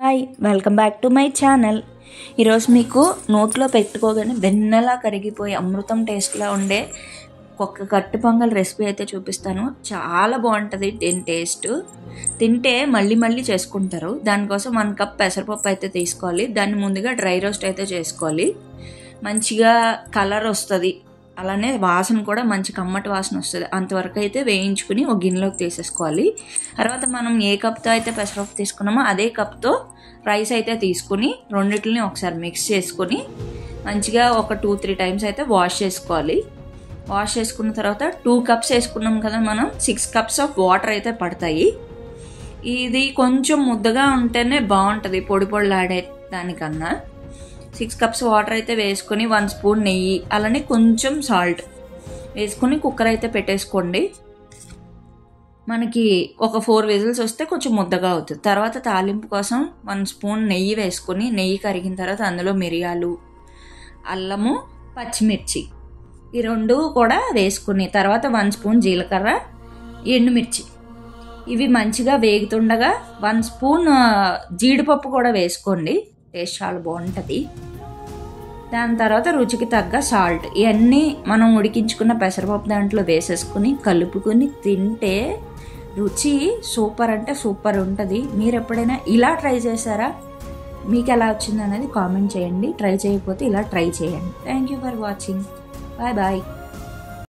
Hi, welcome back to my channel. ఈరోజు మీకు నోట్లో పెట్టుకోగానే వెన్నెలా కరిగిపోయి అమృతం టేస్ట్లా ఉండే ఒక కట్టు పొంగల్ రెసిపీ అయితే చూపిస్తాను. చాలా బాగుంటుంది. దీని టేస్ట్ తింటే మళ్ళీ మళ్ళీ చేసుకుంటారు. దానికోసం 1 కప్ పెసరపప్పు అయితే తీసుకోవాలి. దాన్ని ముందుగా డ్రై రోస్ట్ అయితే చేసుకోవాలి. మంచిగా కలర్ వస్తుంది, అలానే వాసన కూడా మంచి కమ్మటి వాసన వస్తుంది. అంతవరకు అయితే వేయించుకుని ఒక గిన్నెలోకి తీసేసుకోవాలి. తర్వాత మనం ఏ కప్తో అయితే పెసరపప్పు తీసుకున్నామో అదే కప్తో రైస్ అయితే తీసుకుని రెండింటిని ఒకసారి మిక్స్ చేసుకుని మంచిగా ఒక 2-3 టైమ్స్ అయితే వాష్ చేసుకోవాలి. వాష్ చేసుకున్న తర్వాత 2 కప్స్ వేసుకున్నాం కదా, మనం 6 కప్స్ ఆఫ్ వాటర్ అయితే పడతాయి. ఇది కొంచెం ముద్దగా ఉంటేనే బాగుంటుంది పొడి పొడిలాడే దానికన్నా. 6 కప్స్ వాటర్ అయితే వేసుకొని 1 స్పూన్ నెయ్యి, అలానే కొంచెం సాల్ట్ వేసుకొని కుక్కర్ అయితే పెట్టేసుకోండి. మనకి ఒక 4 విజిల్స్ వస్తే కొంచెం ముద్దగా అవుతుంది. తర్వాత తాలింపు కోసం 1 స్పూన్ నెయ్యి వేసుకొని, నెయ్యి కరిగిన తర్వాత అందులో మిరియాలు, అల్లము, పచ్చిమిర్చి ఈ 2 కూడా వేసుకుని తర్వాత 1 స్పూన్ జీలకర్ర, ఎండుమిర్చి ఇవి మంచిగా వేగుతుండగా 1 స్పూన్ జీడిపప్పు కూడా వేసుకోండి. టేస్ట్ చాలా బాగుంటుంది. దాని తర్వాత రుచికి తగ్గ సాల్ట్, ఇవన్నీ మనం ఉడికించుకున్న పెసరపప్పు దాంట్లో వేసేసుకుని కలుపుకొని తింటే రుచి సూపర్ అంటే సూపర్ ఉంటుంది. మీరు ఎప్పుడైనా ఇలా ట్రై చేశారా? మీకు ఎలా వచ్చింది అనేది కామెంట్ చేయండి. ట్రై చేయకపోతే ఇలా ట్రై చేయండి. Thank you for watching. Bye bye.